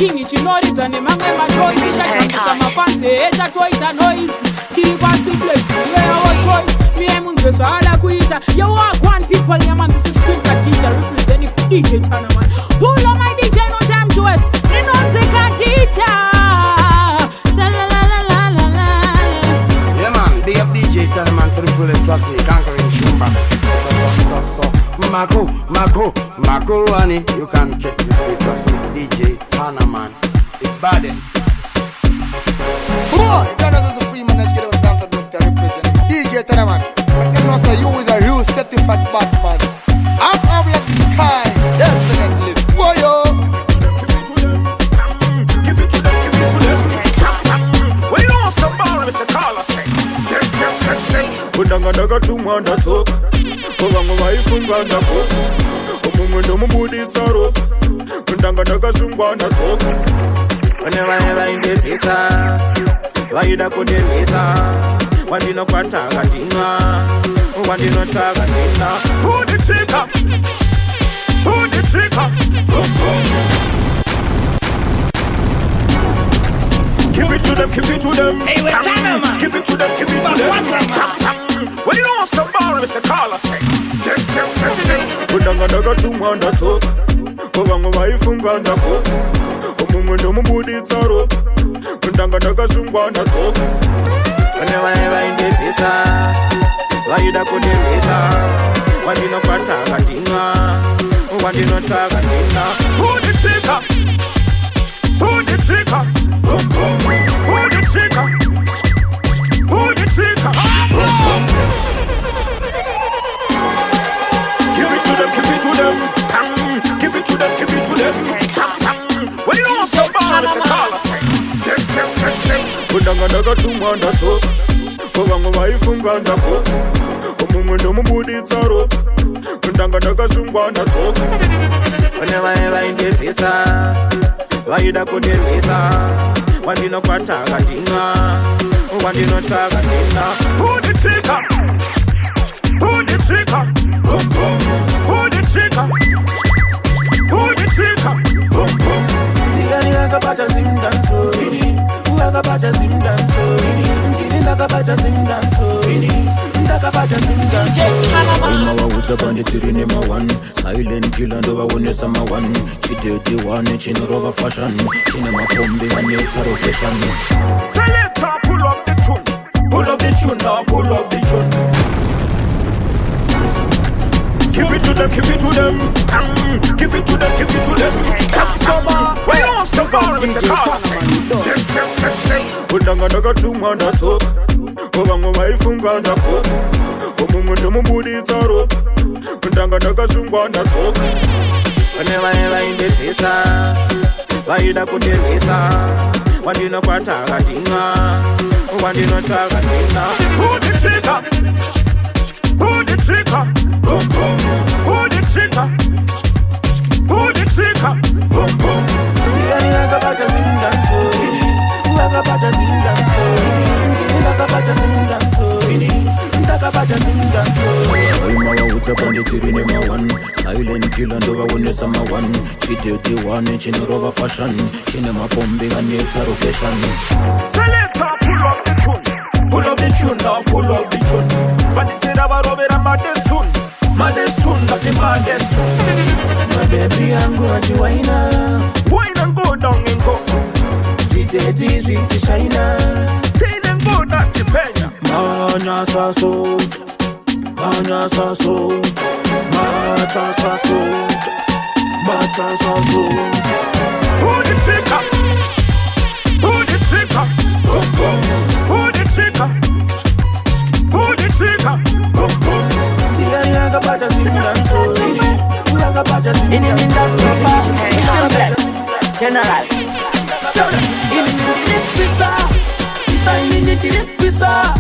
King chinorita nemamwe machoice ichatambisa mafanzi echatoita noise tiri pasi place our choice miye munhu zvaada kuita you are one people yaman this is Queen Khadija representing DJ Tanaman pull on my DJ no time to it inonzi Khadija yeah man big up DJ Tanaman triple it trust me conquering Shumba so Mako Rani you can get this beat trust me DJ Tanaman the baddest boy that is a free man that get on dance doctor represent DJ Tanaman you know say you is a real certified Batman up like the sky definitely boy yo give it to them when you know some ball Mr. Carlos say check udanga tumanda talk Obango waifunga ndako Omungu ndo mbudi tsaro Undanga sungwa ndako Whenever indetisa Waida kudelisa Wandino kwa tagatina Wandino tagatina Who the trigger? Who the trigger? Give it to them, give it to them. Hey, we're time, man. Give it to them, give it to them. When you know some ball, Mr. Carlos say check Udanga tumanda talk Obango waifunga ndako Omungu ndo mbudi tsaro Undanga sungwa ndako Whenever indetisa Waida kudelisa Wandino kwa tagatina Wandino tagatina Who the trigger? Who the trigger? Who the trigger? Who the trigger? Give it to them, give it to them. Give it to them, give it to them. When you know some ball, Mr. Carlos check Udanga tumanda talk Obango waifunga ndako Omungu ndo mbudi tsaro Undanga sungwa ndako Whenever indetisa Waida kudelisa Wandino kwa tagatina Wandino tagatina Who the trigger? Who the trigger? Who the trigger? Who the trigger? Tigani akapata simdanso Uakapata simdanso Ndakapata simdanso Ndakapata simdanso Mawa utabandi tirini mawan Silent killer ndo wawonesa mawan Chideti wane chinoroba fashion Chine mapombe aneta rotation Selector pull up the tune Pull up the tune now pull up the tune Give it to them, give it to them. Give it to them, give it to them. Customer, when you want some ball, Mr. Carlos check Udanga tumanda talk Obango waifunga ndako Omungu ndo mbudi tsaro Undanga sungwa ndako Whenever indetisa Waida kudelisa Wandino kwa tagatina Wandino tagatina Who the trigger? Who the trigger? Who the trigger? Who the trigger? Tigani akapata simdanso Uakapata simdanso Ndakapata simdanso Ndakapata simdanso Mawa utabandi tirini mawan Silent killer ndo wawonesa mawan Chideti wane chinoroba fashion Chine mapombe aneta rotation Selector pull up the tune Pull up the tune now pull up the tune Banditira barobera maddest tune Maddest tune not the maddest tune My baby yangu ajiwaina Wine and go down and go DJ Dizzy China Tail and go not the penya Manya saso Manya saso Macha saso Macha saso Who the trigger? Who the trigger? Who the trigger? Who the trigger? Tigani akapata simdanso Uakapata simdanso General Pisa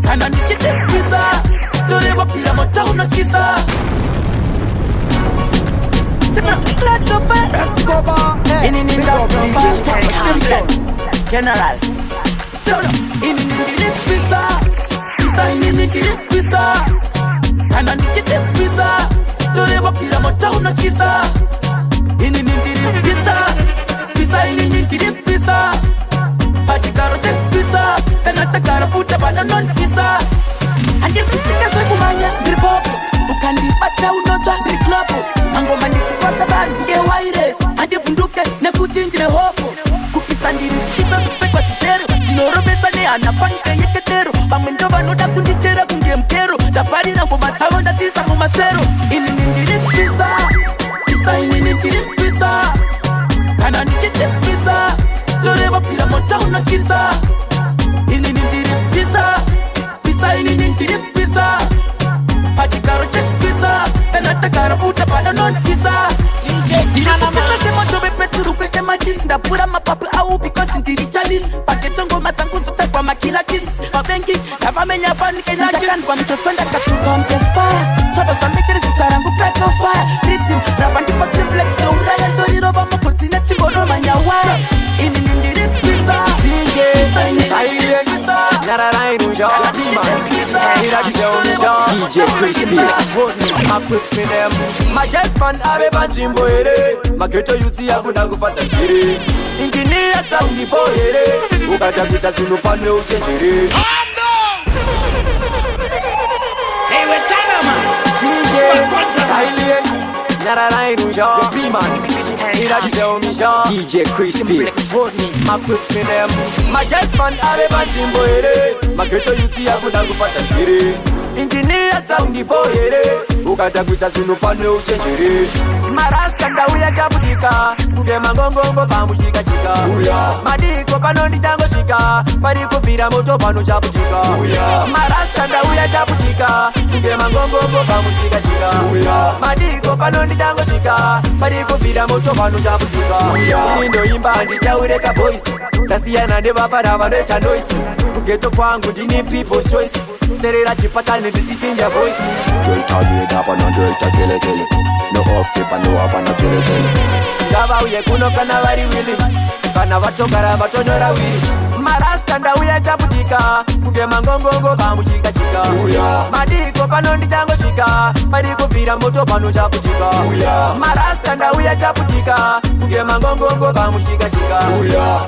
Kana nichite pisa Dole wapira mota unachisa Sina kila tope Escobar General Pisa Kana nichite pisa Dole wapira mota unachisa Pisa penachagara futa bana non pisa andipusika zvekumanya ndiri popo ukandibata unotsva ndiri klopo mangoma ndichipasa vanhu ngewaires handivhunduke nekuti ndine hopo kupisa ndiri kupisa zvopfekwa zipero ndinorovesa nehana fanike yeketero vamwe ndo vanoda kundichera kunge mukero ndafarira ngoma dzavo ndatisa mumasero inini ndiri kupisa pisa inini ndiri kupisa kana ndichiti kupisa ndoreva pira mota unochisa inini ndiri kupisa pisa inini ndiri kupisa pachigaro chekupisa kana tagara futa pada nonpisa ndikupisa semoto vepeturu kwete machisi ndapura mapapu au because ndiri chalisi paketo ngoma dzangu dzotagwa makilakisi vavengi ndavamenya fanike nachakandwa muchoto ndakatuka mtefaya tsvava zvambecheri zita rangu platofaya ritim rava ndipo simplex ndouraya ndorirova mugudzi nechingoromanyawaya inini ndiri kupisa DJ Crispy Crispy them Majespan ave panzvimbo here mageto yuti yakuda kufadza chiri injiniya soundipo here ukatambisa zvinhu pane uchenjeri DJ Crispy Crispy them Majespan ave panzvimbo here mageto yuti yakuda kufadza chiri injiniya soundipo here ukatambisa zvinhu pane uchenjeri marasta ndauya chaputika kunge mangongongo pamuchikachika madiko panonditangosvika pari kubvira moto pano chaputika marasta ndauya chaputika kunge mangongongo pamuchikachika madiko panonditangosvika pari kubvira moto pano chaputika ini ndoimba handitaure kaboisi ndasiyana nevafana vanoita noisi kugeto kwangu ndini people's choice terera chipatani ndichichinja voice ndoitamida pano ndoita kelekele no off kepa no apana chelechele ngavauye kuno kana vari wili kana vatogara vatonyora wili marasta ndauya chaputika kunge mangongongo pamuchikachika madiko pano ndichangosvika pari kubvira moto pano chaputika marasta ndauya chaputika kunge mangongongo pamuchikachika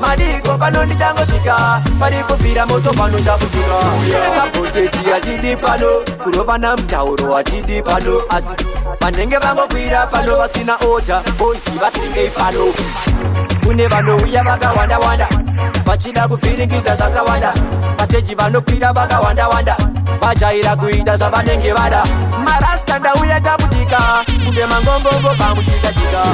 madiko pano ndichangosvika pari kubvira moto pano chaputika sapoteji atidi pano kurovana mutauro atidi pano asi vanenge vangokwira pano vasina oda boisi vatsingei pano kune vanouya vakawanda-wanda vachida kuvhiringidza zvakawanda pateji vanokwira vakawanda-wanda vajaira kuita zvavanenge vada marasta ndauya chaputika kunge mangongongo pamuchikachika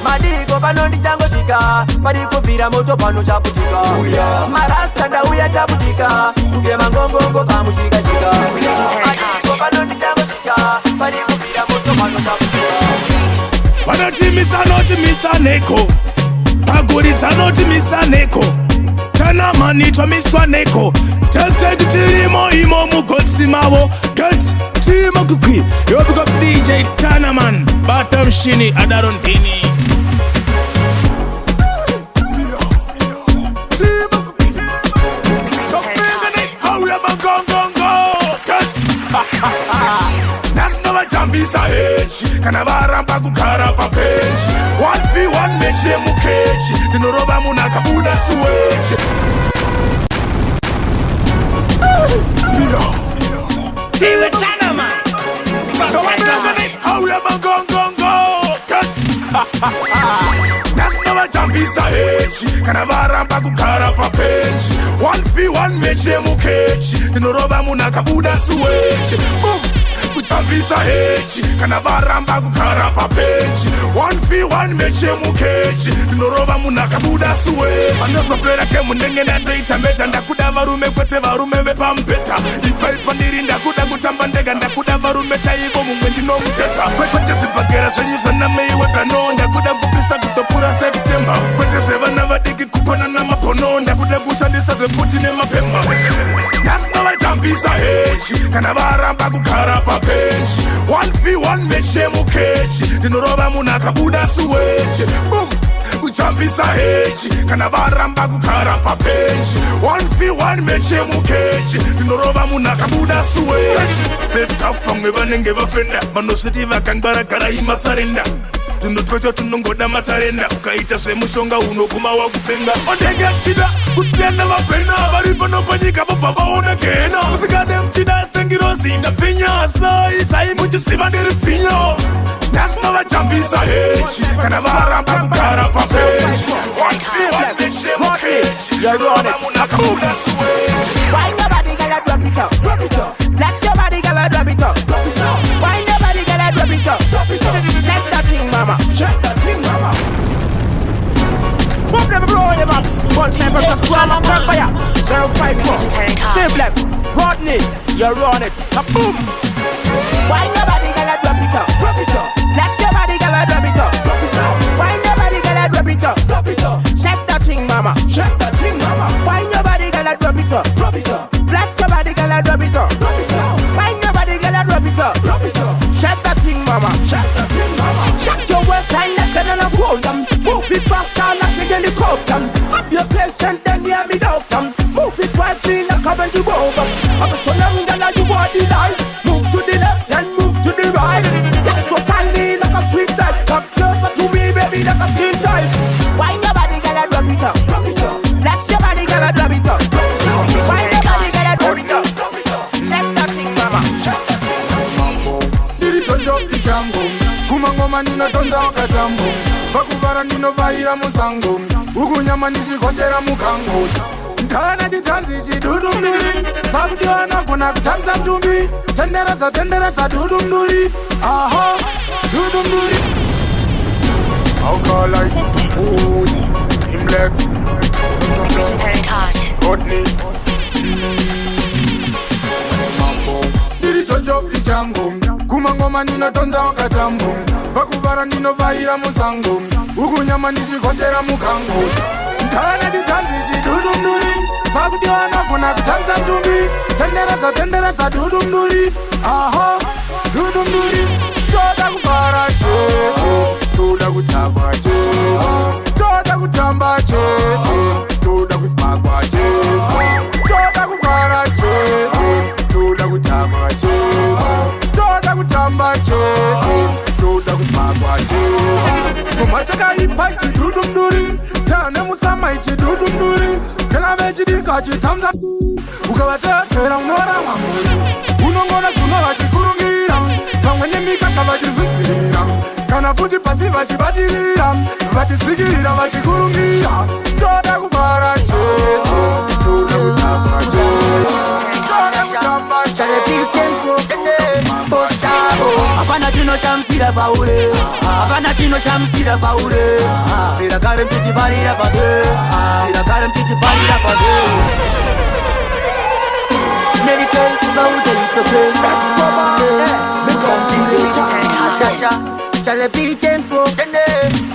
madiko pano ndichangosvika pari kubvira moto pano chaputika marasta ndauya chaputika kunge mangongongo pamuchikachika madiko pano ndichangosvika pari kubvira moto pano chaputika vanoti misanoti misaneko paguridza noti misaneko tana manitwa miswa neko teteki tirimo imo mugosi mavo get timo kukwi yo pick up DJ Tanaman Batam Shini Adarondini timo kukwi how we am gong get nasinova jambisa hechi kana varamba kugara pabenchi 1v1 mechi mukechi ndinorova munhu akabuda suwechi Tiwe Tanaman hauya magongongo nasinova jambisa hechi kana varamba kugara pabenchi 1v1 mechi mukechi ndinorova munhu akabuda suwechi kutambisa hechi kana varamba kugara pabenchi 1v1 mechi mukechi ndinorova munhu akabuda suwechi anozopera kemunenge ndatoita mbeta ndakuda varume kwete varume vepamubheta ipaipa ndiri ndakuda kutamba ndega ndakuda varume chaivo mumwe ndinomuteta kwete zvibhagera zvenyu zvanameiwekano ndakuda kupisa kutopura september kwete zvevana vadiki kupana namapono ndakuda kushandisa zvefuti nemapemba nasinova jambisa hechi kana varamba kugara pabenchi 1v1 mechi mukechi ndinorova munhu akabuda suwechi kujambisa hechi kana varamba kugara pabenchi 1v1 mechi mukechi ndinorova munhu akabuda suwechi best half vamwe vanenge vafenda vanosviti vakangwaragara imasarenda tunotosha tunongoda matarenda ukaita zvemushonga unoguma wakupenga ondenge mchida kusiyana vapena vari pano panyika vobva vaonekena musikade mchida sengirozi ndapenya sai muchisiva ndiri phinyo nasina vajambisa hechi kana varamba kugara papechi munakabuda suwechi Why nobody gonna drop it up? Drop it up. Flex your body, gonna drop it up. Drop it up. Why nobody gonna drop it up? Drop it up. Shake that thing, mama. Shake that thing, mama. Move them, roll them up. One time, just run up, run by ya. 054. Simplex. Rodney, you're on it. Boom. Why nobody gonna drop it up? Drop it up. Flex your body, gonna drop it up. Drop it up. Why nobody gonna drop it up? Drop it up. Shake that thing, mama. Shake that thing, mama. Why nobody gonna drop it up? Drop it up. Flex your body, gonna drop it up. Drop it up. Why nobody gonna drop it up? Drop it up. Shake that thing, mama. Shake that thing, mama. Shake your waistline like an anaconda. Move it faster like a helicopter. Up your patient, then hear me doctor. Move it wisely like a bend you over. I'm a son of a you want the light. Move to the left and move to the right. You're so shiny like a sweet light. Come closer to me, baby, like a skin tight. Why nobody gonna drop it up? Drop it up. Flex your body, gonna drop it up. Drop it up. Why nobody gonna drop it up? Drop it up. Shake that thing, mama. Shake that thing, mama. Diritonjo kichango, kumangoma ninotonza wakatambo, pakuvara ndinovarira musango, ukunyama ndichikochera mukango. Ndana chitanzi chidudumduri, pakudiwana kuna kutamisa mtumbi, tenderedza dudumduri, aha, dudumduri. I'll call like Simplex, Rodney. Diritonjo kichango, kumangoma ninotonza wakatambo, pakuvara ndinovarira musango, ukunyama ndichikochera mukango. Ndana chitanzi chidudumduri, pakudiwana kuna kutamisa mtumbi, tenderedza dudumduri, aha, dudumduri. Toda kuvara chete, toda kutakwa chete, toda kutamba chete, toda kusipakwa chete, toda kuvara chete, toda kutakwa chete, toda kutamba chete, toda kusipakwa chete. Kumachakaipa chidudumduri, chane musama ichidudumduri, sena vechidika chitamza ukavateatsera unora mamuri, unongona zvuma vachikurungira, pamwe nemikaka vachizunzirira, kana futi pasi vachibatirira, vachitsikirira vachikurungira. Toda kuvara chete, toda kutamba chete, toda kutamba chete. Hapana chino chamsira paure, hapana chino chamsira paure. Fira kare mtiti varira pade, fira kare mtiti varira pade. Medical saude istoke, chale pikenko,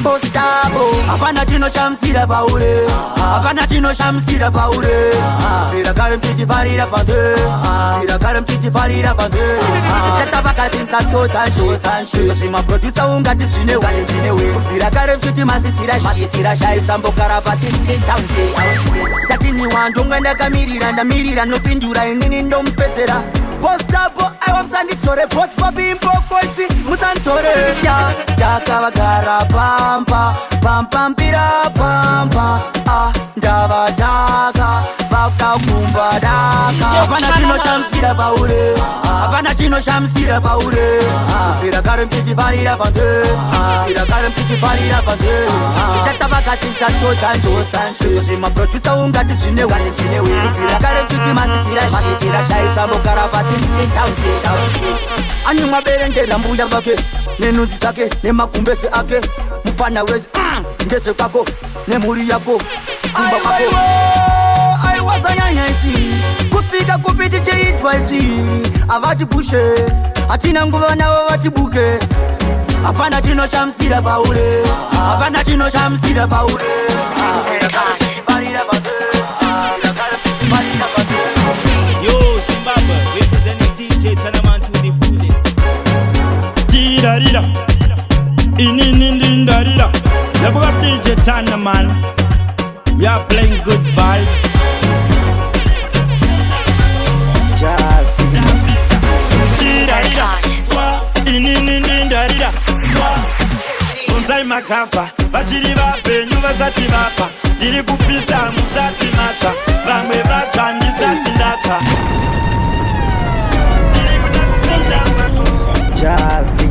postabo. Hapana chino chamsira paure, hapana chino chamsira paure. Fira kare mtiti varira pade, fira kare mtiti varira pade. Tata vakati nzatosanshi, zvima producer ungati zvinewe. Fira kare mtiti masitira shai sambokara pasi sitausi. Tatini wandu ndakamirira ndamirira nopindura inini ndompedzera. Postabo aiwa musanditsore post papi imbokoiti musanditsore ya takavagara pampampira pampa ndavadhaka vakakumba daka. Hapana chino chamsira paure, hapana chino chamsira paure. Fira kare mtiti varira pande, fira kare mtiti varira pande. Tata vakati nzatosanshi, zvima producer ungati zvinewe. Fira kare mtiti masitira shai sambokara pasi sitausi. Anyumwa berendera mbuya vake, nenudzi dzake nemagumbezi ake. Mufana wezi ngeze kwako nemhuri yako kumba kwako. Aiwazanyanya isi kusika kupiti cheitwa isi, avatipushe atina nguva navo vatibuke. Hapana chino chamsira paure, hapana chino chamsira paure. Yo, Zimbabwe, representing DJ Tanaman to the fullest. Tirarira, inindarira. Level up DJ Tanaman. We are playing good vibes. Just Tirarira, inindarira. makafa vachiri vapenyu vasati vafa ndiri kupisa musati matsva vamwe vatsva ndisati ndatsva jazi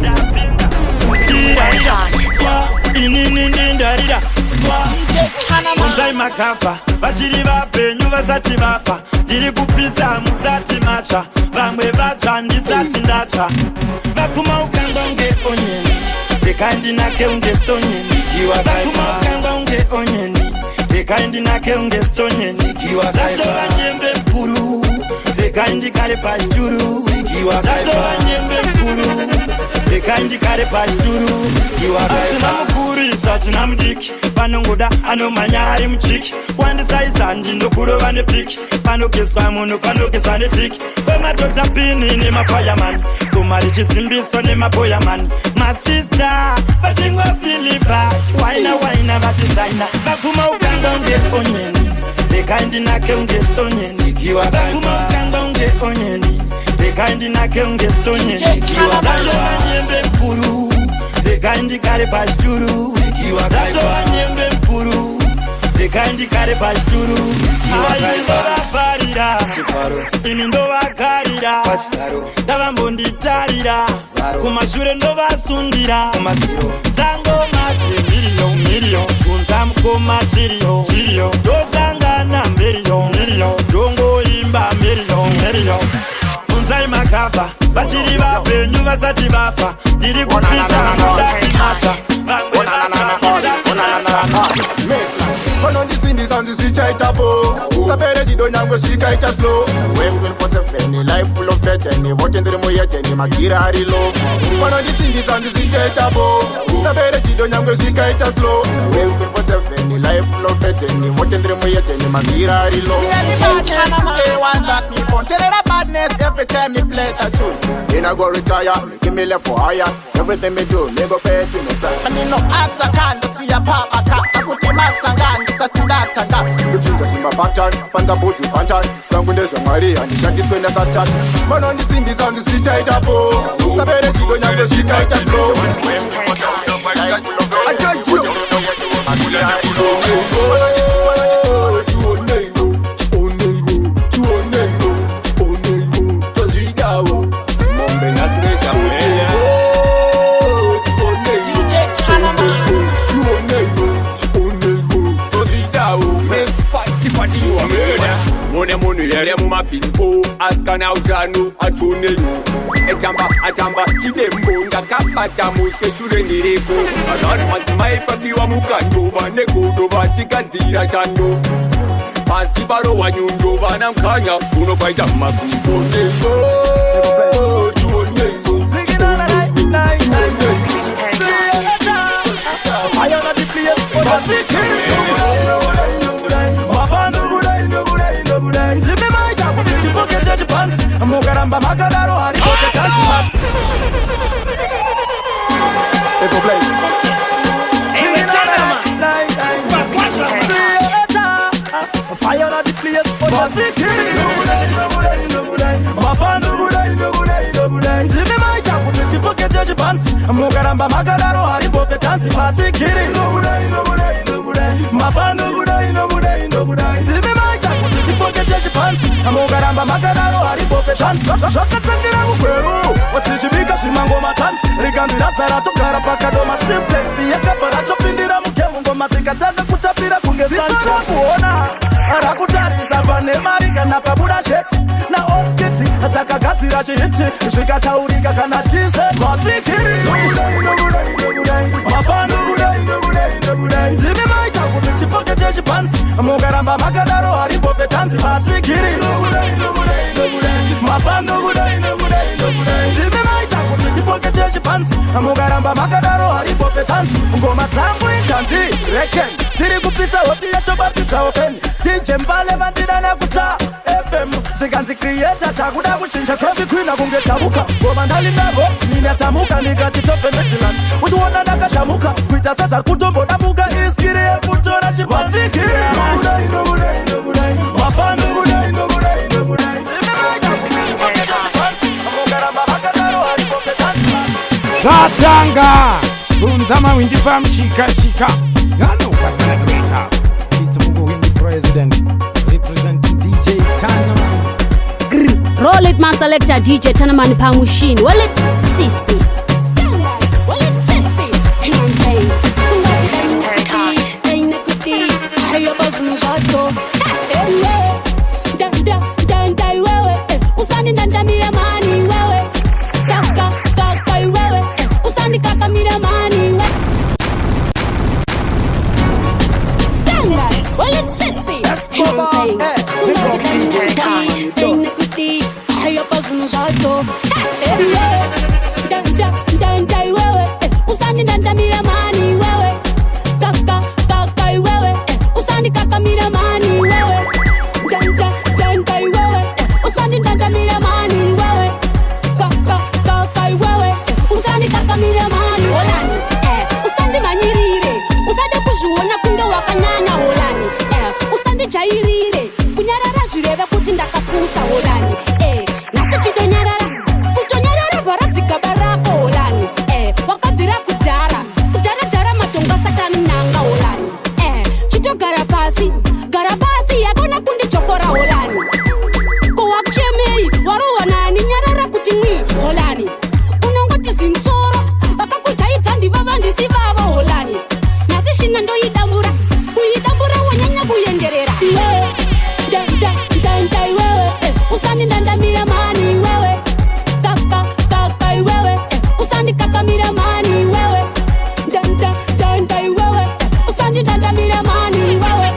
inini ndarira unzai makafa vachiri vapenyu vasati vafa ndiri kupisa musati matsva vamwe vatsva ndisati ndatsva vapfuma ukangwa unge onyeni rekandinake unge stonyeni vapfuma ukangwa unge onyeni rekandinake unge stonyeni zatova nyembe mkuru rekandikare pachituru zatova nyembe mkuru rekandikare pachituru asina mukurisa sina mudiki panongoda anomhanya ari muchiki wandisaisa ndindokurova nepiki panokeswa munhu panokeswa nechiki kwematota pini nemafayamani goma richisimbiswa nemaboyamani masista vachingobhilivha waina vachishaina vapfuma ukanga unge onyeni rekandinake unge stonyeni vapfuma ukanga unge onyeni rekandinake unge stonyeni zatova nyembe mkuru rekandikare pachituru zatova nyembe mkuru rekandikare pachituru indovafarira ini ndovagarira ndavambonditarira kumashure ndovasundira dzangomaze miriyo kunza mukoma chiriyo ndozangana mberiyo ndongoimba mberiyo unzai makafa vachiri vapenyu vasati vafa ndiri kupisa musati matsva vamwe vanondisindisa nzisvichaitapo sapere chido nyange svikaita slow wengwin for sefeni life full of beteni vote ndiri muyeteni magira ari low vanondisindisa nzisvichaitapo sapere chido nyange svikaita slow wengwin for sefeni life full of beteni vote ndiri muyeteni magira ari low every time me play that tune me I go retire me give me left for higher everything me do me go pay to me son I mean no answer can see a papa akuti masangani satunda kuchinga chimba pattern panga boju pattern kwangu ndezva Maria ndishandiswe na Satan mano ndisimbiza nzisvichaita po sabere chido nyange svikaita slow Munhu yere mumapinpo asikana utano atoneyo atamba chidembo ndakabata muswe shure ndireko vanhu madzimai pabiwa mukando vanegodo vachigadzira chando pasi barohwa nyundo vana mukanya unokwaita mumapinpo Mukaramba makadaro hari kote kasi Evo Blaze Fire on the place Mukaramba makadaro hari kote kasi pasikiri Mafano budai no budai Zime maita kuti pocket chipansi Mukaramba makadaro hari kote dance Zvakatangira kukweru Watishibika shimango matansi Riganzira sara togara pakadoma simplex Yakabara topindira mukemu ngoma zikatanga kutapira kunge sancho Zisara kuona Arakutarisa pane marika na pabuda sheti Na oskiti atakagadzira chihiti Zvikataurika kana tise Matsikiri Mafano budai Zime maita kuti pocket chipansi Mukaramba makadaro hari kote dance Pasikiri Mafano budai Zime maita kuti pocket chipansi Mukaramba makadaro hari kote dance Ngoma dzangu injanji reken Tiri kupisa hoti yachobatidza ofeni DJ Mbale vandidana kusa FM Zvikanzi creator takuda kuchinja Crash Queen akunge tamuka Ngoma ndalinga hot nini atamuka Nikati tope Midlands Utiwona nakashamuka Kuita sasa kutombo damuka Iskiri ekutora chipansi Kiri Budai Mafano budai Zime maita kuti pocket chipansi Mukaramba makadaro hari kote dance Katanga Nzama Windy Pam Shika Shika. You know what I'm doing. It's Mungo Windy President representing DJ Tanaman. Roll it, man, selector DJ Tanaman Pamushin. Well, it sissy. Well, it sissy. You know what I'm saying? Ain't a good day. I have a muchacho. Usani ndanda mira mani wewe. Kaka wewe. Usani kaka mira mani wewe. Well, it's sissy. You know what I'm saying? Ain't a good day. I have a muchacho. Wewe. Usani ndanda mira mani wewe. Kaka wewe. Usani kaka mira mani wewe. Wewe. Usani ndanda mira mani wewe. Kaka wewe. Usani kaka mira mani holani. Usani manyirire. Usade kujuona kunge wakanyanya holani. Usani jairire. Kunyarara zvireva kuti ndakapusa holani. Nasi chitonyarara. Kutonyarara varasika barako holani. Wakabira kudara. Kudara matonga saka nanga holani. Chitogara pasi. Garapasi yakona kundi chokora holani. Kowakuchemei warowanani nyarara kuti mwi holani. Unongoti zimsoro vakakujaidza ndivava ndisivava holani. Nasi shina ndoidambura kuidambura wanyanya kuyenderera. Ndai wewe usani ndandamira mani wewe. Kaka wewe usani kakamira mani wewe. Ndai wewe usani ndandamira mani wewe.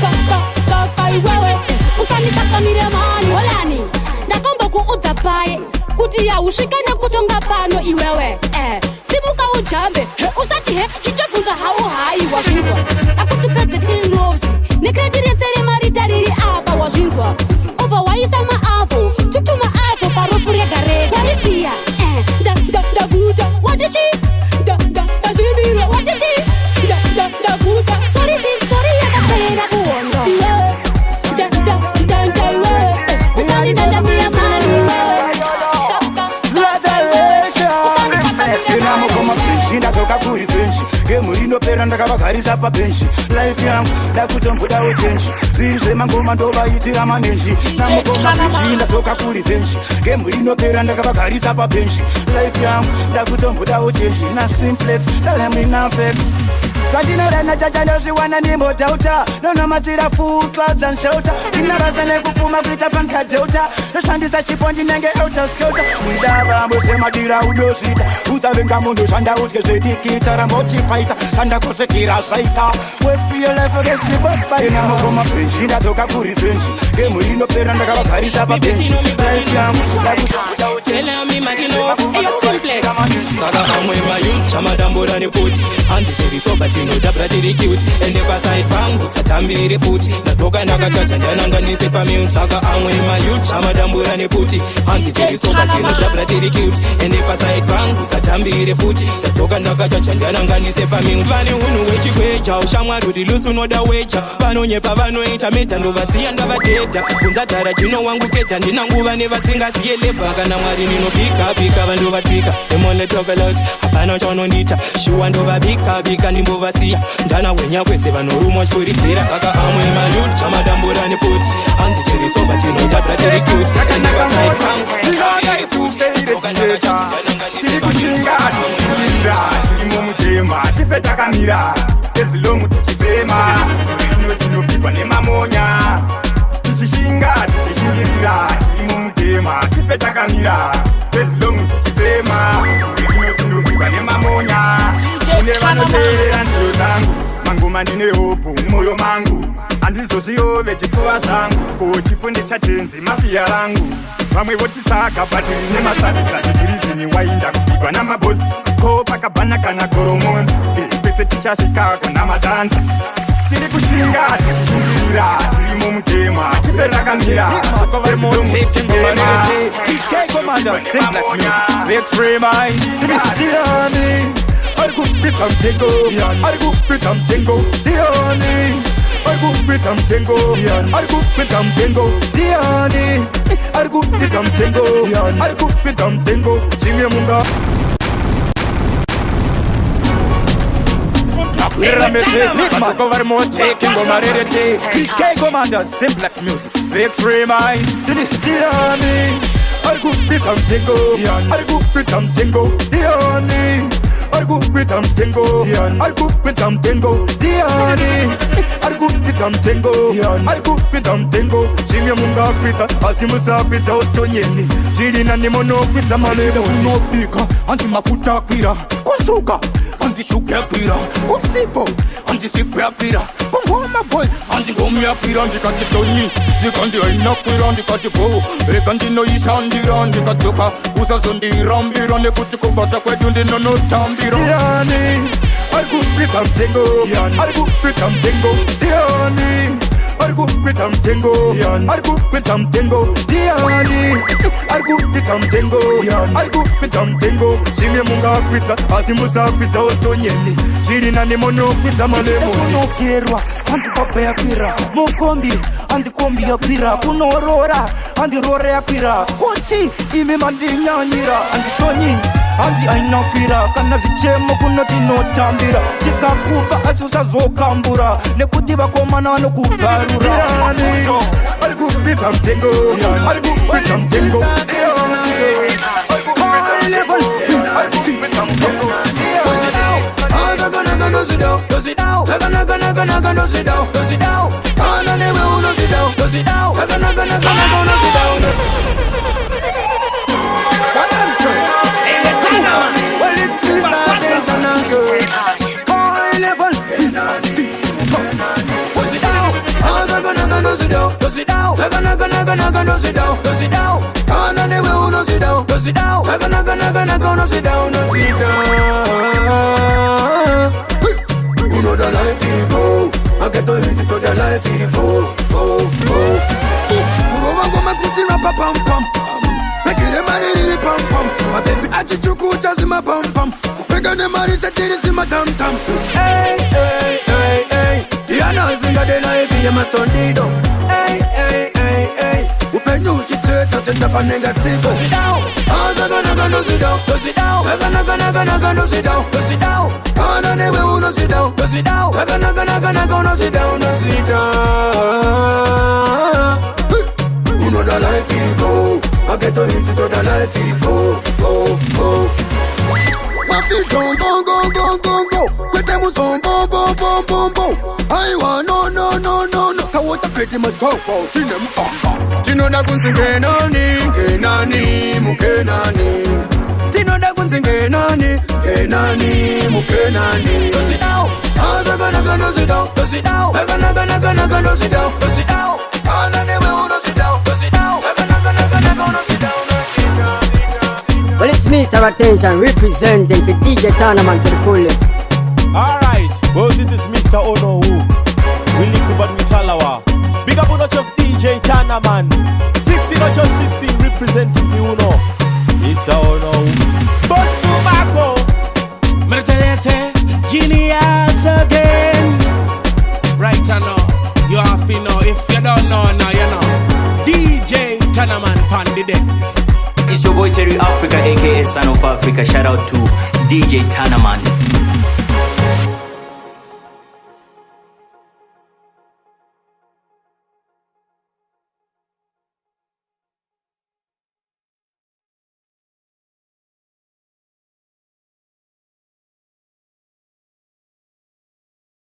Kaka wewe usani kakamira mani holani. Ndakomba kuudza paye kuti yaushikane kutonga pano iwewe. Simuka ujambe usati chitofunza hau hai wazvinzwa. Akutipedze tinozi nekredire maritariri apa wazvinzwa. Ova waisa maavo tutuma avo parofu rega waisiya. Ndaguta watichi ndazvibirwa watichi ndaguta sorry yakapera kuhondo. Ndai wewe usani ndandamira mani wewe. Ndatoka kuri benchi gemu rinopera ndakavagarisa pabenchi. Life yangu ndakutombodawo chenji. Zviri zvemangoma ndovaitira manenji. Namukoma benchi ndatoka kuri benchi gemu rinopera ndakavagarisa pabenchi. Life yangu ndakutombodawo chenji. Na simplex talemina vex. Twandinorana chachandozviwana ndimbotauta. Nonomatira full clouds and shelter. Ndinarasa nekupfuma kuita panka delta. Ndoshandisa chipo ndinenge outer skelter. Udavambo semadira udosvita. Usavenga mundu shanda utye zvedikita. Ramochifaita shanda kusekira zvaita. Wait for your life against the body. Namukoma benchi ndatoka kuri benchi gemu rinopera ndakavagarisa pabenchi. Life yangu ndakutombodawo chenji. Tell me Magino, hey simplex. Kaka amwe mayu, chamadambura ni puti. Andi teri soba chino dabra teri cute. Ende kwa side pangu, satambiri futi. Natoka nakachacha ndananganise pa mute. Kaka amwe mayu, chamadambura ni puti. Andi teri soba chino dabra teri cute. Ende kwa side pangu, satambiri futi. Natoka nakachacha ndananganise pa mute. Vane hunu wechi kwecha, ushamwa rudi lusu noda wecha. Vano nyepa vano echa meta ndovasiya ndavateta. Kunza tara chino wangu keta ndinanguva nevasinga siyelepa. Kana mwari pika vandu vatsika emone talk a lot hapana chaunondita shuwa ndova bika ndimbovasiya ndana wenya kwese vanorumwa chifurisira saka amwe mayut chamadambura neputi hanzi cherisoba chinodabra cheri cute endevaside pangu iri futi tirimo mutema tife takamira ezilongu tichifema tinopigwa nemamonya tichishinga tichishingirira tirimo mutema tife takamira ezilongu tichifema tinopigwa nemamonya kune vanoteerera ndiro dzangu mangoma ndine hopu mumwoyo mangu handizozviove chipfuva zvangu ko chipo ndechatenzi mafiya rangu vamwe votitsaka patiri nemasasita chigirizini wainda kupigwa namabosi ko pakabhana kana goromonzi pese tichasvika kana matanzi tiri kushinga tichishingirira tirimo mutema tife takamira We're a mistake. Took over more taking go married. PK Commander, Simplex Music. Victory mine. Sinister Army. I go beat some tingo. I go beat some tingo. Diani. I go beat some tingo. I go beat some tingo. Diani. I go beat some tingo. I go beat some tingo. Shimmy munga pizza. Asimusa pizza otonyeni. Jiri na nimono pizza malebo. No pika. Anti mafuta kwira. Kusuka. Anti sugar kwira. Kusipo. Anti sipra kwira. Kungoma boy. Anti gomya kwira. Anti katitoni. Zikandi aina kwira. Anti katipo. Ekandi no isandira. Anti katoka. Usa zondi rambira. Nekutiko basa kwetu ndi no tambira. Diani. I go beat some tingo. I go beat some tingo. Diani. I go beat some tingo. I go beat some tingo. Diani. I go beat some tingo. I go beat some tingo. Shimmy munga pizza. Asimusa pizza otonyeni. Jiri na nimono pizza malemo. Kuno kierwa. Anti papa ya kwira. Mukombi. Anti kombi ya kwira. Kuno rora. Anti rora ya kwira. Kochi. Ime mandinya nira. Anti stonyi. Anzi aina kwira. Kana zichemo kuno tino tambira. Chika kupa asusa zokambura. Nekuti bakomana wano kugarura. Diani. I go beat some tingo. I go beat some tingo. Diani. I level. I go beat some tingo. Does it down? Does it down? Does it down? Does it down? And I never will does it down. Does it down? Does it down? Well, it's Mr. Attention Girl. High level. Does it down? Does it down? Does it down? Does it down? Does it down? And I never will does it down. Does it down? Does it down? Does it down? Uno da life in the bow. I get to hit it to the life in the bow. Uro wango makuti rapa pam pam. Make it a mari pam pam. My baby achi chuku chazima pam pam. Pega ne mari se tiri sima tam tam. Hey hey hey hey. Diana zinga de life ya mastondido. Hey hey hey hey. Upenyu chiteta teta fanenga siko. Does it down? Aza gonna does it down? Does it down? Gonna does it down? Does it down? Ana never uno sit down, does it down? Gonna sit down, does it down? Uno da life in the bow. I get to hit it to the life in the bow. My feet on go. With them on boom. I want no. Kawota pretty much go. Chinem Tino da kunsi kenani, mukenani. Tino da kunsi kenani, mukenani. Does it down? Aza gonna does it down? Does it down? Gonna does it down? Does it down? Ana never wanna sit down. Does it down? Gonna sit down. Well, it's Mr. Attention representing for DJ Tanaman to the fullest. Alright, well, this is Mr. Ono Who. Willie Kuban Mitalawa. Big up on yourself, DJ Tanaman. 16 or just 16 representing the Uno. Mr. Ono Who. But Tobacco. Mertelese, genius again. Right now, you have to know. If you don't know now, you know. DJ Tanaman Pandidex. It's your boy Terry Africa, aka Son of Africa. Shout out to DJ Tanaman.